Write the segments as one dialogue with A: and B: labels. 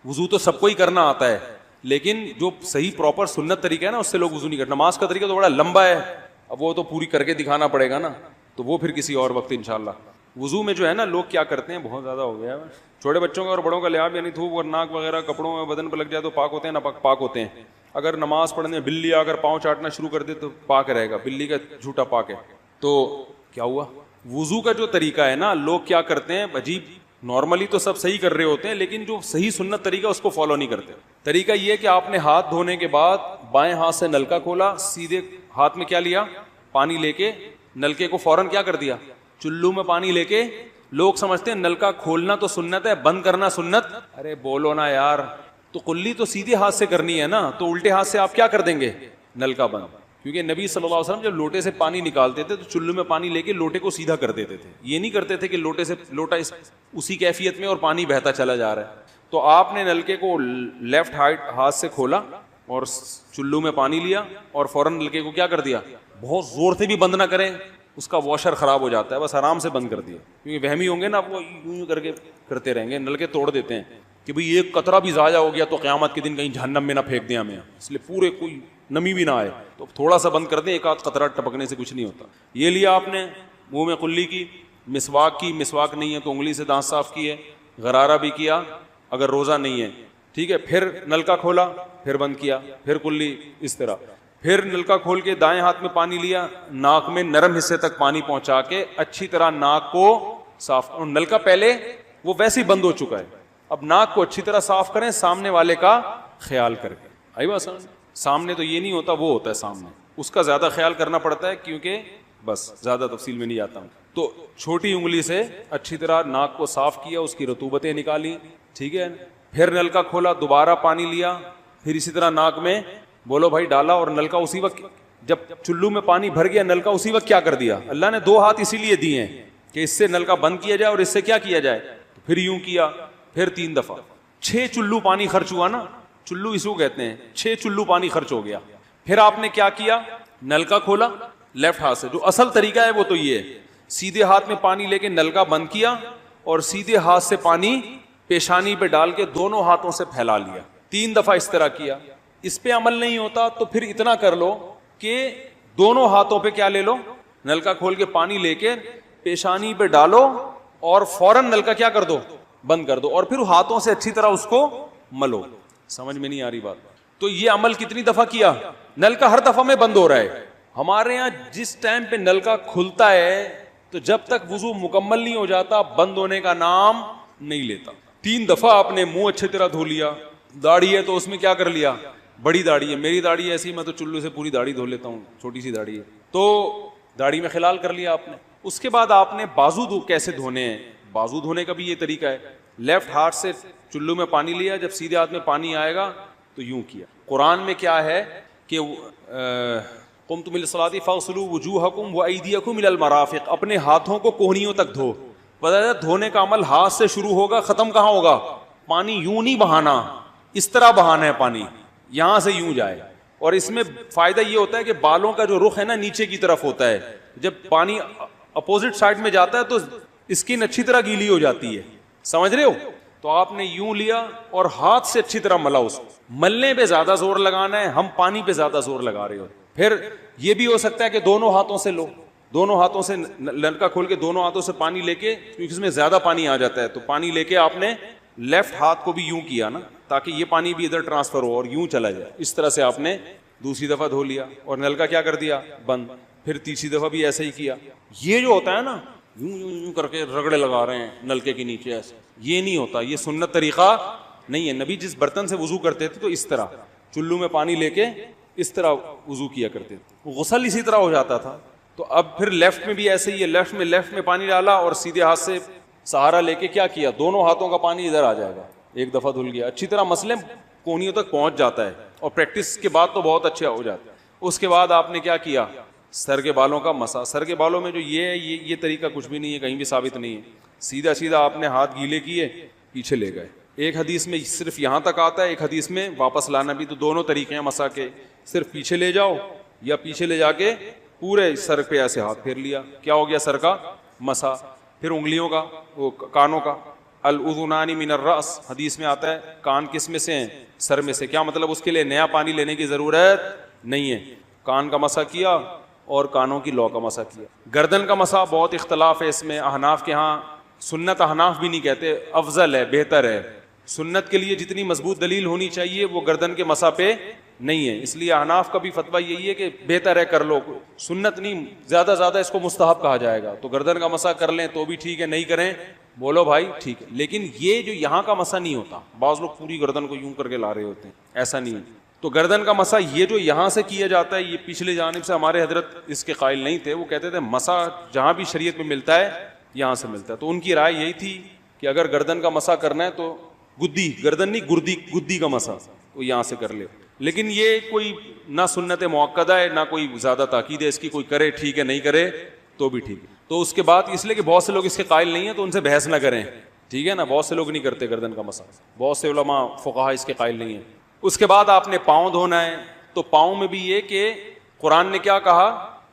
A: وضو تو سب کو ہی کرنا آتا ہے، لیکن جو صحیح پراپر سنت طریقہ ہے نا اس سے لوگ وضو نہیں کرتے. نماز کا طریقہ تو بڑا لمبا ہے، اب وہ تو پوری کر کے دکھانا پڑے گا نا، تو وہ پھر کسی اور وقت انشاءاللہ. وضو میں جو ہے نا لوگ کیا کرتے ہیں، بہت زیادہ ہو گیا ہے، چھوٹے بچوں کا اور بڑوں کا لحاظ، یعنی تھوک اور ناک وغیرہ کپڑوں میں بدن پہ لگ جائے تو پاک ہوتے ہیں، نہ پاک ہوتے ہیں. اگر نماز پڑھنے بلی اگر پاؤں چاٹنا شروع کر دے تو پاک رہے گا، بلی کا جھوٹا پاک ہے. تو کیا ہوا، وضو کا جو طریقہ ہے نا لوگ کیا کرتے ہیں عجیب، نارملی تو سب صحیح کر رہے ہوتے ہیں لیکن جو صحیح سنت طریقہ اس کو فالو نہیں کرتے. طریقہ یہ ہے کہ آپ نے ہاتھ دھونے کے بعد بائیں ہاتھ سے نلکا کھولا، سیدھے ہاتھ میں کیا لیا، پانی لے کے نلکے کو فوراً کیا کر دیا، چلو میں پانی لے کے. لوگ سمجھتے ہیں نلکا کھولنا تو سنت ہے، بند کرنا سنت. ارے بولو نا یار، تو کلی تو سیدھے ہاتھ سے کرنی ہے نا، تو الٹے ہاتھ سے آپ کیا کر دیں گے، نلکا بند. کیونکہ نبی صلی اللہ علیہ وسلم جب لوٹے سے پانی نکالتے تھے تو چلو میں پانی لے کے لوٹے کو سیدھا کر دیتے تھے، یہ نہیں کرتے تھے کہ لوٹے سے لوٹا اسی کیفیت میں اور پانی بہتا چلا جا رہا ہے. تو آپ نے نلکے کو لیفٹ ہاتھ سے کھولا اور چلو میں پانی لیا اور فوراً نلکے کو کیا کر دیا، بہت زور سے بھی بند نہ کریں، اس کا واشر خراب ہو جاتا ہے، بس آرام سے بند کر دیا. کیونکہ وہمی ہوں گے نا، وہ یوں کر کے کرتے رہیں گے، نلکے توڑ دیتے ہیں کہ بھئی ایک قطرہ بھی ضائع ہو گیا تو قیامت کے دن کہیں جہنم میں نہ پھینک دیں ہمیں، اس لیے پورے کوئی نمی بھی نہ آئے تو تھوڑا سا بند کر دیں، ایک آدھ قطرہ ٹپکنے سے کچھ نہیں ہوتا. یہ لیا آپ نے، منہ میں کلی کی، مسواک کی، مسواک نہیں ہے تو انگلی سے دانت صاف کیے، غرارہ بھی کیا اگر روزہ نہیں ہے، ٹھیک ہے. پھر نلکا کھولا، پھر بند کیا، پھر کلی، اس طرح. پھر نلکا کھول کے دائیں ہاتھ میں پانی لیا، ناک میں نرم حصے تک پانی پہنچا کے اچھی طرح ناک کو صاف. اور نلکا پہلے وہ ویسے ہی بند ہو چکا ہے، اب ناک کو اچھی طرح صاف کریں سامنے والے کا خیال کر کے. آئی بات سمجھ؟ سامنے تو یہ نہیں ہوتا، وہ ہوتا ہے سامنے، اس کا زیادہ خیال کرنا پڑتا ہے کیونکہ بس زیادہ تفصیل میں نہیں جاتا ہوں. تو چھوٹی انگلی سے اچھی طرح ناک کو صاف کیا، اس کی رطوبتیں نکالی، ٹھیک ہے. پھر نلکا کھولا، دوبارہ پانی لیا، پھر اسی طرح ناک میں بولو بھائی ڈالا، اور نلکا اسی وقت جب چلو میں پانی بھر گیا نلکا اسی وقت کیا کر دیا. اللہ نے دو ہاتھ اسی لیے دیے ہیں کہ اس سے نلکا بند کیا جائے اور اس سے کیا کیا جائے. پھر یوں کیا، پھر 3 دفعہ، 6 چلو پانی خرچ ہوا نا، چلو اس کو کہتے ہیں، 6 چلو پانی خرچ ہو گیا. پھر آپ نے کیا کیا، نلکا کھولا لیفٹ ہاتھ سے. جو اصل طریقہ ہے وہ تو یہ ہے، سیدھے ہاتھ میں پانی لے کے نلکا بند کیا اور سیدھے ہاتھ سے پانی پیشانی پہ ڈال کے دونوں ہاتھوں سے پھیلا لیا، 3 دفعہ اس طرح کیا. اس پہ عمل نہیں ہوتا تو پھر اتنا کر لو کہ دونوں ہاتھوں پہ کیا لے لو، نلکا کھول کے پانی لے کے پیشانی پہ ڈالو اور فوراً نلکا کیا کر دو، بند کر دو، اور پھر ہاتھوں سے اچھی طرح اس کو ملو. سمجھ میں نہیں آ رہی بات؟ تو یہ عمل کتنی دفعہ کیا، نلکا ہر دفعہ میں بند ہو رہا ہے. ہمارے ہاں جس ٹائم پہ نلکا کھلتا ہے تو جب تک وضو مکمل نہیں ہو جاتا بند ہونے کا نام نہیں لیتا. 3 دفعہ آپ نے منہ اچھی طرح دھو لیا، داڑھی ہے تو اس میں کیا کر لیا، بڑی داڑھی ہے، میری داڑھی ایسی میں تو چلو سے پوری داڑھی دھو لیتا ہوں، چھوٹی سی داڑھی ہے تو داڑھی میں خلال کر لیا آپ نے. اس کے بعد آپ نے بازو کیسے دھونے ہیں، بازو دھونے کا بھی یہ طریقہ ہے. لیفٹ ہاتھ سے چلو میں پانی لیا، جب سیدھے ہاتھ میں پانی آئے گا تو یوں کیا. قرآن میں کیا ہے کہ قمتم الی الصلاۃ فاغسلوا وجوہکم وایدیکم الی المرافق، اپنے ہاتھوں کو کوہنیوں تک دھو. پتہ ہے دھونے کا عمل ہاتھ سے شروع ہوگا، ختم کہاں ہوگا، پانی یوں نہیں بہانا، اس طرح بہانا ہے پانی، یہاں سے یوں جائے. اور اس میں فائدہ یہ ہوتا ہے کہ بالوں کا جو رخ ہے نا نیچے کی طرف ہوتا ہے، جب پانی اپوزٹ سائڈ میں جاتا ہے تو اسکن اچھی طرح گیلی ہو جاتی ہے. سمجھ رہے ہو؟ تو آپ نے یوں لیا اور ہاتھ سے اچھی طرح ملا. اس ملنے پہ زیادہ زور لگانا ہے، ہم پانی پہ زیادہ زور لگا رہے ہو. پھر یہ بھی ہو سکتا ہے کہ دونوں ہاتھوں سے لو، دونوں ہاتھوں سے نلکا کھول کے دونوں ہاتھوں سے پانی لے کے، کیونکہ اس میں زیادہ پانی آ جاتا ہے تو پانی لے کے آپ نے لیفٹ ہاتھ کو بھی یوں کیا نا تاکہ یہ پانی بھی ادھر ٹرانسفر ہو اور یوں چلا جائے. اس طرح سے آپ نے دوسری دفعہ دھو لیا اور نلکا کیا کر دیا، بند. پھر تیسری دفعہ بھی ایسے ہی کیا. یہ جو ہوتا ہے نا یوں یوں یوں کر کے رگڑے لگا رہے ہیں نلکے کے نیچے ایسے، یہ نہیں ہوتا، یہ سنت طریقہ نہیں ہے. نبی جس برتن سے وضو کرتے تھے تو اس طرح چلو میں پانی لے کے اس طرح وضو کیا کرتے تھے، غسل اسی طرح ہو جاتا تھا. تو اب پھر لیفٹ میں بھی ایسے ہی ہے، لیفٹ میں پانی ڈالا اور سیدھے ہاتھ سے سہارا لے کے کیا کیا، دونوں ہاتھوں کا پانی ادھر آ جائے گا. ایک دفعہ دھل گیا، اچھی طرح مسئلے کونیوں تک پہنچ جاتا ہے اور پریکٹس کے بعد تو بہت اچھا ہو جاتا ہے. اس کے بعد آپ نے کیا کیا، سر کے بالوں کا مسا. سر کے بالوں میں جو یہ ہے یہ طریقہ کچھ بھی نہیں ہے، کہیں بھی ثابت نہیں ہے. سیدھا سیدھا آپ نے ہاتھ گیلے کیے، پیچھے لے گئے. ایک حدیث میں صرف یہاں تک آتا ہے، ایک حدیث میں واپس لانا بھی. تو دونوں طریقے ہیں مسا کے، صرف پیچھے لے جاؤ یا پیچھے لے جا کے پورے سر پہ ایسے ہاتھ پھیر لیا، کیا ہو گیا، سر کا مسا. پھر انگلیوں کا، وہ کانوں کا، الاذنان من الراس، حدیث میں آتا ہے کان کس میں سے ہیں؟ سر میں سے. کیا مطلب اس کے لیے نیا پانی لینے کی ضرورت نہیں ہے. کان کا مسح کیا اور کانوں کی لو کا مسح کیا. گردن کا مسح بہت اختلاف ہے اس میں. احناف کے ہاں سنت، احناف بھی نہیں کہتے، افضل ہے، بہتر ہے. سنت کے لیے جتنی مضبوط دلیل ہونی چاہیے وہ گردن کے مسح پہ نہیں ہے، اس لیے احناف کا بھی فتویٰ یہی ہے کہ بہتر ہے کر لو، سنت نہیں، زیادہ زیادہ اس کو مستحب کہا جائے گا. تو گردن کا مسح کر لیں تو بھی ٹھیک ہے، نہیں کریں بولو بھائی ٹھیک ہے. لیکن یہ جو یہاں کا مسح نہیں ہوتا، بعض لوگ پوری گردن کو یوں کر کے لا رہے ہوتے ہیں، ایسا نہیں ہے. تو گردن کا مسح یہ جو یہاں سے کیا جاتا ہے، یہ پچھلے جانب سے ہمارے حضرت اس کے قائل نہیں تھے. وہ کہتے تھے مسح جہاں بھی شریعت میں ملتا ہے یہاں سے ملتا ہے. تو ان کی رائے یہی تھی کہ اگر گردن کا مسح کرنا ہے تو گدی، گردن نہیں گدی کا مسح وہ یہاں سے کر لے. لیکن یہ کوئی نہ سنت موقدہ ہے نہ کوئی زیادہ تاکید ہے اس کی، کوئی کرے ٹھیک ہے، نہیں کرے تو بھی ٹھیک ہے. تو اس کے بعد اس لیے کہ بہت سے لوگ اس کے قائل نہیں ہیں تو ان سے بحث نہ کریں، ٹھیک ہے نا. بہت سے لوگ نہیں کرتے گردن کا مسح، بہت سے علماء فقہا اس کے قائل نہیں ہیں. اس کے بعد آپ نے پاؤں دھونا ہے. تو پاؤں میں بھی یہ کہ قرآن نے کیا کہا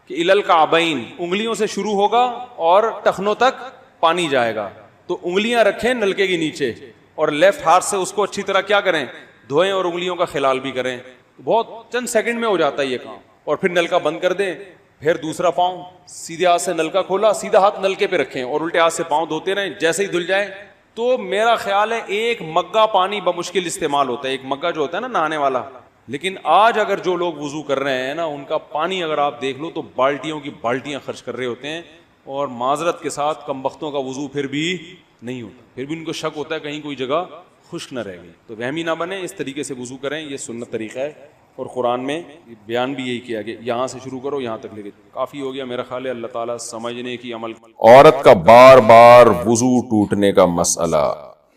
A: کہ الل کعبین، انگلیوں سے شروع ہوگا اور ٹخنوں تک پانی جائے گا. تو انگلیاں رکھیں نلکے کے نیچے اور لیفٹ ہاتھ سے اس کو اچھی طرح کیا کریں، دھوئیں اور انگلیوں کا خلال بھی کریں. بہت چند سیکنڈ میں ہو جاتا ہے یہ کام. اور پھر نلکا بند کر دیں. پھر دوسرا پاؤں سیدھے ہاتھ سے نلکا کھولا، سیدھا ہاتھ نلکے پہ رکھیں اور الٹے ہاتھ سے پاؤں دھوتے رہیں. جیسے ہی دھل جائے تو میرا خیال ہے ایک مگا پانی بمشکل استعمال ہوتا ہے. ایک مگا جو ہوتا ہے نا نہانے والا. لیکن آج اگر جو لوگ وضو کر رہے ہیں نا، ان کا پانی اگر آپ دیکھ لو تو بالٹیوں کی بالٹیاں خرچ کر رہے ہوتے ہیں. اور معذرت کے ساتھ کم بختوں کا وضو پھر بھی نہیں ہوتا، پھر بھی ان کو شک ہوتا ہے کہیں کوئی جگہ خشک نہ رہ گئی. تو وہمی نہ بنے، اس طریقے سے وضو کریں، یہ سنت طریقہ ہے. اور قرآن میں بیان بھی یہی کیا کہ یہاں سے شروع کرو یہاں تک لے کے. کافی ہو گیا میرا خیال ہے. اللہ تعالیٰ سمجھنے کی عمل.
B: عورت کا بار بار وضو ٹوٹنے کا مسئلہ.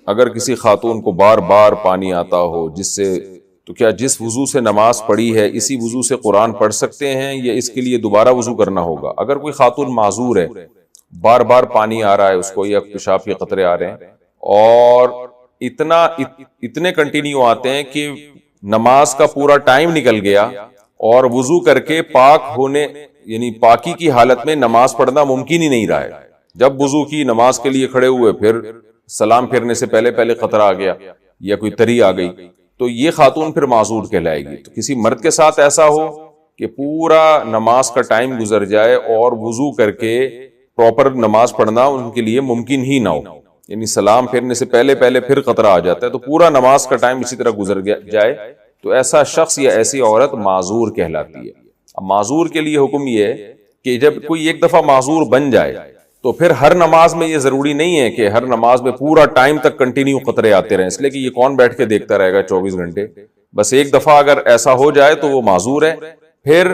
B: اگر کسی خاتون کو بار بار پانی آتا ہو جس سے، تو کیا جس وضو سے نماز پڑھی ہے اسی وضو سے قرآن پڑھ سکتے ہیں یا اس کے لیے دوبارہ وضو کرنا ہوگا؟ اگر کوئی خاتون معذور ہے، بار بار پانی آ رہا ہے اس کو یا پیشاب کے قطرے آ رہے ہیں اور اتنے کنٹینیو آتے ہیں کہ نماز کا پورا ٹائم نکل گیا اور وضو کر کے پاک ہونے یعنی پاکی کی حالت میں نماز پڑھنا ممکن ہی نہیں رہا ہے. جب وضو کی نماز کے لیے کھڑے ہوئے پھر سلام پھیرنے سے پہلے قطرہ آ گیا یا کوئی تری آ گئی، تو یہ خاتون پھر معذور کہلائے گی. تو کسی مرد کے ساتھ ایسا ہو کہ پورا نماز کا ٹائم گزر جائے اور وضو کر کے پراپر نماز پڑھنا ان کے لیے ممکن ہی نہ ہو، یعنی سلام پھیرنے سے پہلے پھر قطرہ آ جاتا ہے تو پورا نماز کا ٹائم اسی طرح گزر جائے، تو ایسا شخص یا ایسی عورت معذور کہلاتی ہے. اب معذور کے لیے حکم یہ ہے کہ جب کوئی ایک دفعہ معذور بن جائے تو پھر ہر نماز میں یہ ضروری نہیں ہے کہ ہر نماز میں پورا ٹائم تک کنٹینیو قطرے آتے رہیں، اس لیے کہ یہ کون بیٹھ کے دیکھتا رہے گا 24 گھنٹے. بس ایک دفعہ اگر ایسا ہو جائے تو وہ معذور ہے. پھر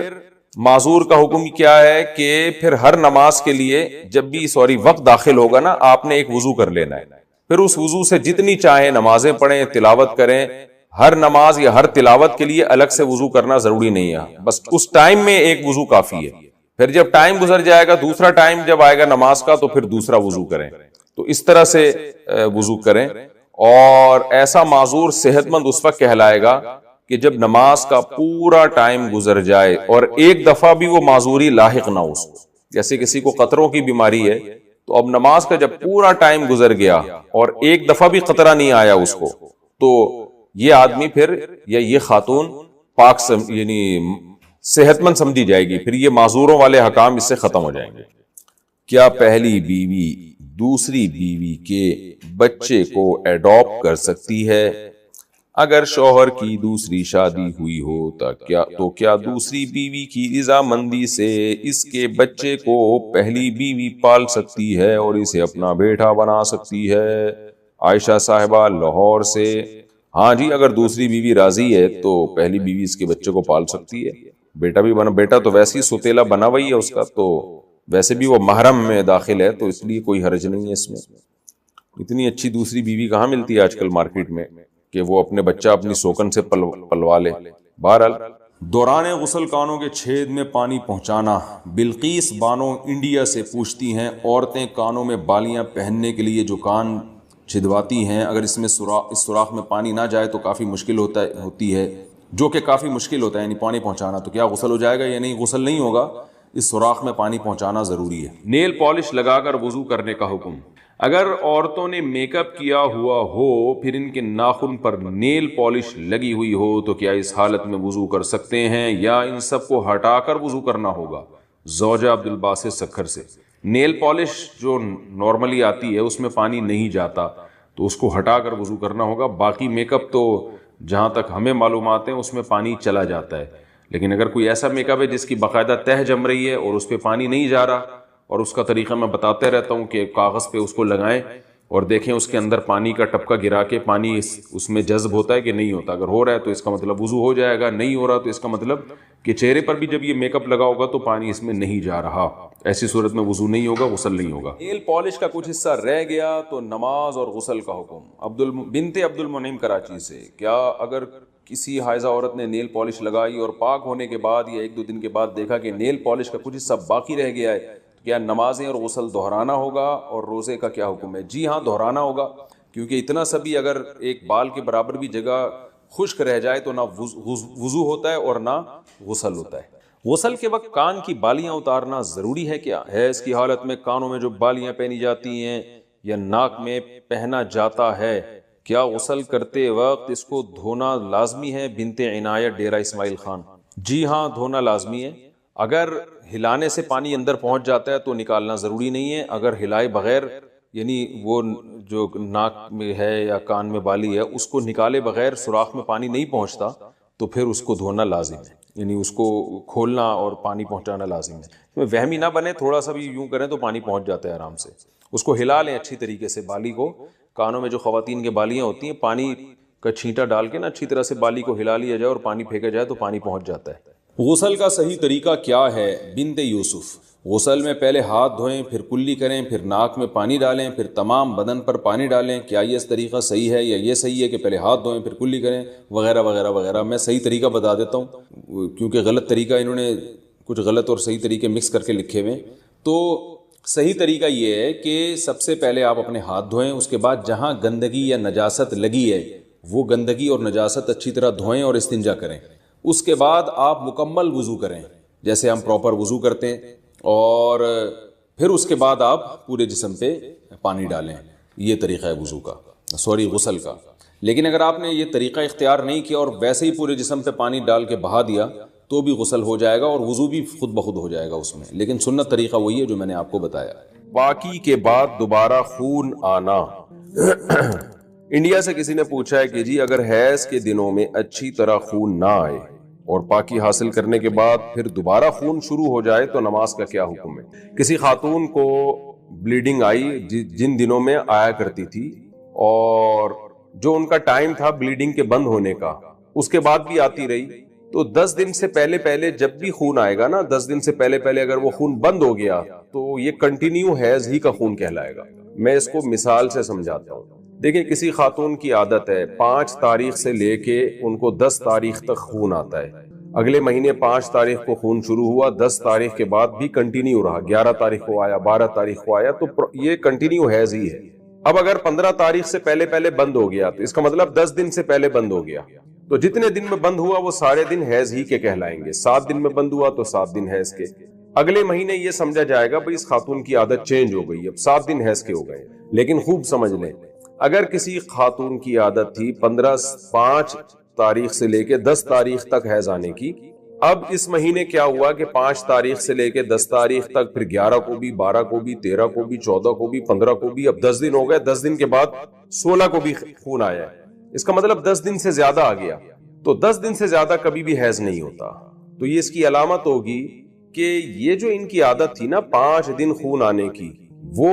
B: معذور کا حکم کیا ہے کہ پھر ہر نماز کے لیے جب بھی وقت داخل ہوگا نا، آپ نے ایک وضو کر لینا ہے. پھر اس وضو سے جتنی چاہیں نمازیں پڑھیں، تلاوت کریں. ہر نماز یا ہر تلاوت کے لیے الگ سے وضو کرنا ضروری نہیں ہے، بس اس ٹائم میں ایک وضو کافی ہے. پھر جب ٹائم گزر جائے گا، دوسرا ٹائم جب آئے گا نماز کا تو پھر دوسرا وضو کریں. تو اس طرح سے وضو کریں. اور ایسا معذور صحت مند اس وقت کہلائے گا کہ جب نماز کا پورا ٹائم گزر جائے اور ایک دفعہ بھی وہ معذوری لاحق نہ ہو. جیسے کسی کو قطروں کی بیماری ہے تو اب نماز کا جب پورا ٹائم گزر گیا اور ایک دفعہ بھی قطرہ نہیں آیا اس کو، تو یہ آدمی پھر یا یہ خاتون پاک یعنی صحت مند سمجھی جائے گی. پھر یہ معذوروں والے حکام اس سے ختم ہو جائیں گے. کیا پہلی بیوی دوسری بیوی کے بچے کو ایڈاپٹ کر سکتی ہے؟ اگر شوہر کی دوسری شادی ہوئی ہو تو کیا دوسری بیوی کی رضامندی سے اس کے بچے کو پہلی بیوی پال سکتی ہے اور اسے اپنا بیٹا بنا سکتی ہے؟ عائشہ صاحبہ لاہور سے. ہاں جی، اگر دوسری بیوی راضی ہے تو پہلی بیوی اس کے بچے کو پال سکتی ہے. بیٹا بھی بنا، بیٹا تو ویسے ہی سوتیلا بنا ہوئی ہے اس کا، تو ویسے بھی وہ محرم میں داخل ہے تو اس لیے کوئی حرج نہیں ہے اس میں. اتنی اچھی دوسری بیوی کہاں ملتی ہے آج کل مارکیٹ میں کہ وہ اپنے بچہ اپنی سوکن سے پلوا لے. بہرحال دوران غسل کانوں کے چھید میں پانی پہنچانا. بلقیس بانو انڈیا سے پوچھتی ہیں، عورتیں کانوں میں بالیاں پہننے کے لیے جو کان چھدواتی ہیں، اگر اس میں اس سوراخ میں پانی نہ جائے تو کافی مشکل ہوتی ہے، جو کہ کافی مشکل ہوتا ہے یعنی پانی پہنچانا، تو کیا غسل ہو جائے گا یا نہیں؟ غسل نہیں ہوگا. اس سوراخ میں پانی پہنچانا ضروری ہے۔
A: نیل پالش لگا کر وضو کرنے کا حکم۔ اگر عورتوں نے میک اپ کیا ہوا ہو پھر ان کے ناخن پر نیل پالش لگی ہوئی ہو تو کیا اس حالت میں وضو کر سکتے ہیں یا ان سب کو ہٹا کر وضو کرنا ہوگا؟ زوجہ عبد الباسط سکھر سے۔ نیل پالش جو نارملی آتی ہے اس میں پانی نہیں جاتا تو اس کو ہٹا کر وضو کرنا ہوگا۔ باقی میک اپ تو جہاں تک ہمیں معلومات ہیں اس میں پانی چلا جاتا ہے، لیکن اگر کوئی ایسا میک اپ ہے جس کی باقاعدہ تہ جم رہی ہے اور اس پہ پانی نہیں جا رہا، اور اس کا طریقہ میں بتاتے رہتا ہوں کہ کاغذ پہ اس کو لگائیں اور دیکھیں اس کے اندر پانی کا ٹپکا گرا کے پانی اس میں جذب ہوتا ہے کہ نہیں ہوتا۔ اگر ہو رہا ہے تو اس کا مطلب وضو ہو جائے گا، نہیں ہو رہا تو اس کا مطلب کہ چہرے پر بھی جب یہ میک اپ لگا ہوگا تو پانی اس میں نہیں جا رہا، ایسی صورت میں وضو نہیں ہوگا، غسل نہیں ہوگا۔
B: نیل پالش کا کچھ حصہ رہ گیا تو نماز اور غسل کا حکم۔ بنت عبد المنعم کراچی سے، کیا اگر کسی حائضہ عورت نے نیل پالش لگائی اور پاک ہونے کے بعد یا 1-2 دن کے بعد دیکھا کہ نیل پالش کا کچھ حصہ باقی رہ گیا ہے، کیا نمازیں اور غسل دہرانا ہوگا اور روزے کا کیا حکم ہے؟ جی ہاں، دہرانا ہوگا، کیونکہ اتنا سا بھی اگر ایک بال کے برابر بھی جگہ خشک رہ جائے تو نہ وضو ہوتا ہے اور نہ غسل ہوتا ہے۔ غسل کے وقت کان کی بالیاں اتارنا ضروری ہے کیا؟ حیض کی حالت میں کانوں میں جو بالیاں پہنی جاتی ہیں یا ناک میں پہنا جاتا ہے، کیا غسل کرتے وقت اس کو دھونا لازمی ہے؟ بنت عنایت ڈیرہ اسماعیل خان۔ جی ہاں، دھونا لازمی ہے۔ اگر ہلانے سے پانی اندر پہنچ جاتا ہے تو نکالنا ضروری نہیں ہے۔ اگر ہلائے بغیر، یعنی وہ جو ناک میں ہے یا کان میں بالی ہے اس کو نکالے بغیر سوراخ میں پانی نہیں پہنچتا تو پھر اس کو دھونا لازم ہے، یعنی اس کو کھولنا اور پانی پہنچانا لازم ہے۔ وہمی نہ بنے، تھوڑا سا بھی یوں کریں تو پانی پہنچ جاتا ہے آرام سے۔ اس کو ہلا لیں اچھی طریقے سے، بالی کو، کانوں میں جو خواتین کے بالیاں ہوتی ہیں پانی کا چھینٹا ڈال کے نا اچھی طرح سے بالی کو ہلا لیا جائے اور پانی پھینکا جائے تو پانی پہنچ جاتا ہے۔ غسل کا صحیح طریقہ کیا ہے؟ بنت یوسف۔ غسل میں پہلے ہاتھ دھوئیں، پھر کلی کریں، پھر ناک میں پانی ڈالیں، پھر تمام بدن پر پانی ڈالیں۔ کیا یہ طریقہ صحیح ہے یا یہ صحیح ہے کہ پہلے ہاتھ دھوئیں پھر کلی کریں وغیرہ وغیرہ وغیرہ؟ میں صحیح طریقہ بتا دیتا ہوں، کیونکہ غلط طریقہ انہوں نے کچھ غلط اور صحیح طریقے مکس کر کے لکھے ہوئے۔ تو صحیح طریقہ یہ ہے کہ سب سے پہلے آپ اپنے ہاتھ دھوئیں، اس کے بعد جہاں گندگی یا نجاست لگی ہے وہ گندگی اور نجاست اچھی طرح دھوئیں اور استنجا کریں۔ اس کے بعد آپ مکمل وضو کریں جیسے ہم پراپر وضو کرتے ہیں، اور پھر اس کے بعد آپ پورے جسم پہ پانی ڈالیں۔ یہ طریقہ ہے وضو کا، غسل کا۔ لیکن اگر آپ نے یہ طریقہ اختیار نہیں کیا اور ویسے ہی پورے جسم پہ پانی ڈال کے بہا دیا تو بھی غسل ہو جائے گا اور وضو بھی خود بخود ہو جائے گا اس میں، لیکن سنت طریقہ وہی ہے جو میں نے آپ کو بتایا۔
A: پاکی کے بعد دوبارہ خون آنا۔
B: انڈیا سے کسی نے پوچھا ہے کہ جی اگر حیض کے دنوں میں اچھی طرح خون نہ آئے اور پاکی حاصل کرنے کے بعد پھر دوبارہ خون شروع ہو جائے تو نماز کا کیا حکم ہے؟ کسی خاتون کو بلیڈنگ آئی جن دنوں میں آیا کرتی تھی، اور جو ان کا ٹائم تھا بلیڈنگ کے بند ہونے کا اس کے بعد بھی آتی رہی، تو 10 دن سے پہلے جب بھی خون آئے گا نا، 10 دن سے پہلے اگر وہ خون بند ہو گیا تو یہ کنٹینیو حیض ہی کا خون کہلائے گا۔ میں اس کو مثال سے سمجھاتا ہوں۔ دیکھیں کسی خاتون کی عادت ہے 5 تاریخ سے لے کے ان کو 10 تاریخ تک خون آتا ہے، اگلے مہینے 5 تاریخ کو خون شروع ہوا، 10 تاریخ کے بعد بھی کنٹینیو رہا، 11 تاریخ کو آیا، 12 تاریخ کو آیا، تو یہ کنٹینیو حیض ہی ہے۔ اب اگر 15 تاریخ سے پہلے بند ہو گیا تو اس کا مطلب 10 دن سے پہلے بند ہو گیا، تو جتنے دن میں بند ہوا وہ سارے دن حیض ہی کے کہلائیں گے۔ 7 دن میں بند ہوا تو 7 دن حیض کے۔ اگلے مہینے یہ سمجھا جائے گا بھئی اس خاتون کی عادت چینج ہو گئی، اب 7 دن حیض کے ہو گئے۔ لیکن خوب سمجھ لیں، اگر کسی خاتون کی عادت تھی 5 تاریخ سے لے کے 10 تاریخ تک حیض آنے کی، اب اس مہینے کیا ہوا کہ 5 تاریخ سے لے کے 10 تاریخ تک، پھر 11 کو بھی، 12 کو بھی، 13 کو بھی، 14 کو بھی، 15 کو بھی، اب 10 دن ہو گئے، 10 دن کے بعد 16 کو بھی خون آیا ہے، اس کا مطلب 10 دن سے زیادہ آ گیا۔ تو 10 دن سے زیادہ کبھی بھی حیض نہیں ہوتا، تو یہ اس کی علامت ہوگی کہ یہ جو ان کی عادت تھی نا 5 دن خون آنے کی، وہ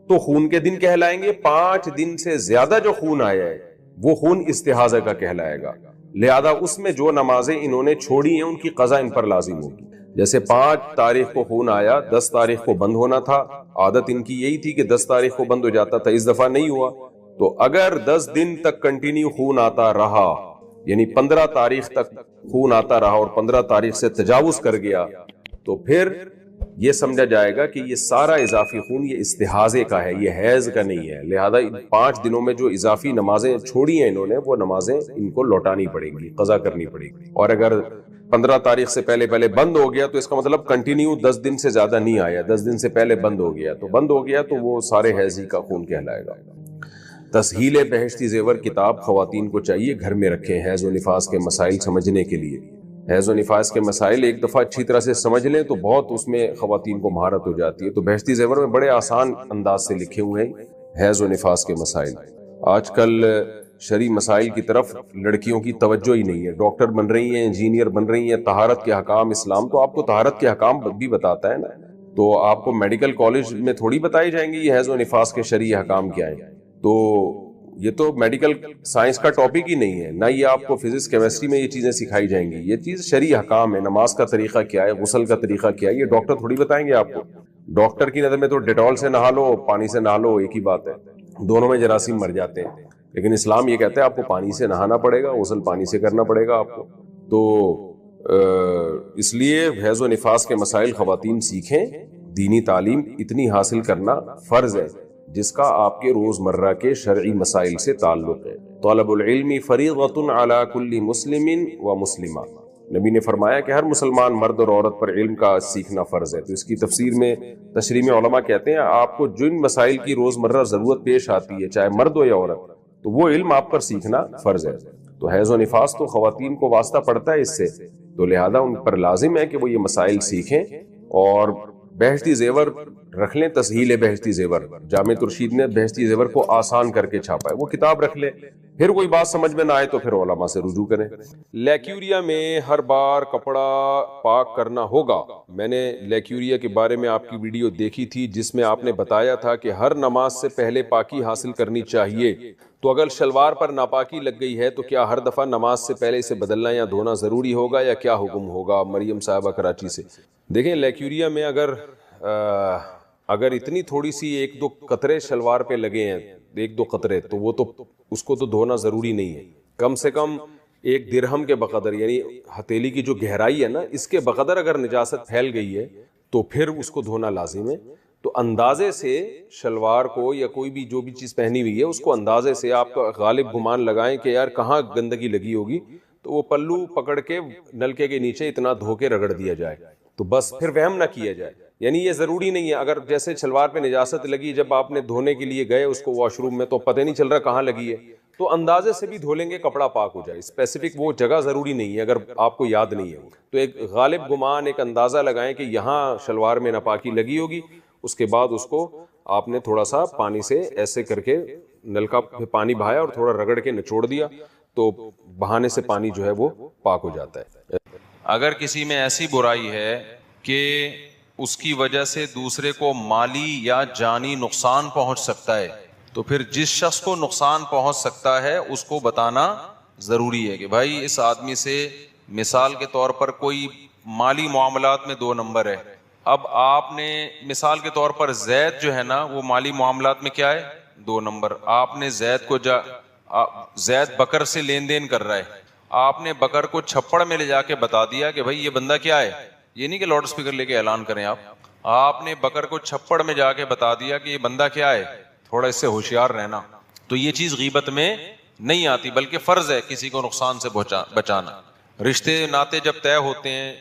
B: تو خون کے دن کہلائیں گے، 5 دن سے زیادہ جو خون آیا ہے وہ خون استحاضہ کا کہلائے گا۔ لہذا اس میں جو نمازیں انہوں نے چھوڑی ہیں ان کی قضا ان پر لازم ہوگی۔ جیسے 5 تاریخ کو خون آیا، 10 تاریخ کو بند ہونا تھا، عادت ان کی یہی تھی کہ 10 تاریخ کو بند ہو جاتا تھا، اس دفعہ نہیں ہوا، تو اگر 10 دن تک کنٹینیو خون آتا رہا، یعنی 15 تاریخ تک خون آتا رہا اور 15 تاریخ سے تجاوز کر گیا، تو پھر یہ سمجھا جائے گا کہ یہ سارا اضافی خون یہ استحاضے کا ہے، یہ حیض کا نہیں ہے، لہذا ان 5 دنوں میں جو اضافی نمازیں چھوڑی ہیں انہوں نے، وہ نمازیں ان کو لوٹانی پڑیں گی، قضا کرنی پڑے گی. اور اگر 15 تاریخ سے پہلے بند ہو گیا تو اس کا مطلب کنٹینیو 10 دن سے زیادہ نہیں آیا، 10 دن سے پہلے بند ہو گیا تو وہ سارے حیضی کا خون کہلائے گا. تسہیل بہشتی زیور کتاب خواتین کو چاہیے گھر میں رکھیں حیض و نفاس کے مسائل سمجھنے کے لیے. حیض و نفاس کے مسائل ایک دفعہ اچھی طرح سے سمجھ لیں تو بہت اس میں خواتین کو مہارت ہو جاتی ہے. تو بہشتی زیور میں بڑے آسان انداز سے لکھے ہوئے ہیں حیض و نفاس کے مسائل. آج کل شرعی مسائل کی طرف لڑکیوں کی توجہ ہی نہیں ہے، ڈاکٹر بن رہی ہیں، انجینئر بن رہی ہیں، طہارت کے حکام اسلام تو آپ کو طہارت کے حکام بھی بتاتا ہے نا، تو آپ کو میڈیکل کالج میں تھوڑی بتائی جائیں گے یہ حیض و نفاس کے شرعی حکام کیا ہیں. تو یہ تو میڈیکل سائنس کا ٹاپک ہی نہیں ہے، نہ یہ آپ کو فزکس کیمسٹری میں یہ چیزیں سکھائی جائیں گی. یہ چیز شرعی حکام ہے، نماز کا طریقہ کیا ہے، غسل کا طریقہ کیا ہے، یہ ڈاکٹر تھوڑی بتائیں گے آپ کو. ڈاکٹر کی نظر میں تو ڈیٹول سے نہا لو، پانی سے نہا لو، ایک ہی بات ہے، دونوں میں جراثیم مر جاتے ہیں. لیکن اسلام یہ کہتا ہے آپ کو پانی سے نہانا پڑے گا، غسل پانی سے کرنا پڑے گا آپ کو. تو اس لیے حیض و نفاس کے مسائل خواتین سیکھیں. دینی تعلیم اتنی حاصل کرنا فرض ہے جس کا آپ کے روزمرہ کے شرعی مسائل سے تعلق ہے. طلب العلم فریضۃ علی کل مسلم و مسلمہ، نبی نے فرمایا کہ ہر مسلمان مرد اور عورت پر علم کا سیکھنا فرض ہے. تو اس کی تفسیر میں تشریح میں علماء کہتے ہیں آپ کو جن مسائل کی روزمرہ ضرورت پیش آتی ہے چاہے مرد ہو یا عورت، تو وہ علم آپ پر سیکھنا فرض ہے. تو حیض و نفاس تو خواتین کو واسطہ پڑتا ہے اس سے، تو لہذا ان پر لازم ہے کہ وہ یہ مسائل سیکھیں. اور بہشتی زیور رکھ لیں، تسہیل بہشتی زیور، جامع ترشید نے بہشتی زیور کو آسان کر کے چھاپا ہے، وہ کتاب رکھ لیں. پھر کوئی بات سمجھ میں نہ آئے تو پھر علماء سے رجوع کریں. لیکیوریا میں ہر بار کپڑا پاک کرنا ہوگا. میں نے لیکیوریا کے بارے میں آپ کی ویڈیو دیکھی تھی جس میں آپ نے بتایا تھا کہ ہر نماز سے پہلے پاکی حاصل کرنی چاہیے. تو اگر شلوار پر ناپاکی لگ گئی ہے تو کیا ہر دفعہ نماز سے پہلے اسے بدلنا یا دھونا ضروری ہوگا یا کیا حکم ہوگا؟ مریم صاحبہ کراچی سے. دیکھیں لیکیوریا میں اگر اتنی تھوڑی سی 1-2 قطرے شلوار پہ لگے ہیں، 1-2 قطرے، تو وہ تو اس کو تو دھونا ضروری نہیں ہے. کم سے کم 1 درہم کے بقدر، یعنی ہتھیلی کی جو گہرائی ہے نا اس کے بقدر اگر نجاست پھیل گئی ہے تو پھر اس کو دھونا لازم ہے. تو اندازے سے شلوار کو یا کوئی بھی جو بھی چیز پہنی ہوئی ہے اس کو اندازے سے آپ کا غالب گمان لگائیں کہ یار کہاں گندگی لگی ہوگی، تو وہ پلو پکڑ کے نلکے کے نیچے اتنا دھو کے رگڑ دیا جائے. تو بس پھر وہم نہ کیا جائے. یعنی یہ ضروری نہیں ہے اگر جیسے شلوار پہ نجاست لگی، جب آپ نے دھونے کے لیے گئے اس کو واش روم میں تو پتہ نہیں چل رہا کہاں لگی ہے، تو اندازے سے بھی دھو لیں گے کپڑا پاک ہو جائے. اسپیسیفک وہ جگہ ضروری نہیں ہے اگر آپ کو یاد نہیں ہے. تو ایک غالب گمان، ایک اندازہ لگائیں کہ یہاں شلوار میں ناپاکی لگی ہوگی. اس کے بعد اس کو آپ نے تھوڑا سا پانی سے ایسے کر کے نلکا پہ پانی بہایا اور تھوڑا رگڑ کے نچوڑ دیا، تو بہانے سے پانی جو ہے وہ پاک ہو جاتا ہے.
A: اگر کسی میں ایسی برائی ہے کہ اس کی وجہ سے دوسرے کو مالی یا جانی نقصان پہنچ سکتا ہے، تو پھر جس شخص کو نقصان پہنچ سکتا ہے اس کو بتانا ضروری ہے کہ بھائی اس آدمی سے مثال کے طور پر کوئی مالی معاملات میں 2 نمبر ہے. اب آپ نے مثال کے طور پر زید جو ہے نا وہ مالی معاملات میں کیا ہے 2 نمبر. آپ نے زید کو زید بکر سے لین دین کر رہا ہے، آپ نے بکر کو چھپڑ میں لے جا کے بتا دیا کہ بھائی یہ بندہ کیا ہے. یہ نہیں کہ لاؤڈ سپیکر لے کے اعلان کریں، آپ نے بکر کو چھپڑ میں جا کے بتا دیا کہ یہ بندہ کیا ہے، تھوڑا اس سے ہوشیار رہنا. تو یہ چیز غیبت میں نہیں آتی، بلکہ فرض ہے کسی کو نقصان سے بچانا. رشتے ناتے جب طے ہوتے ہیں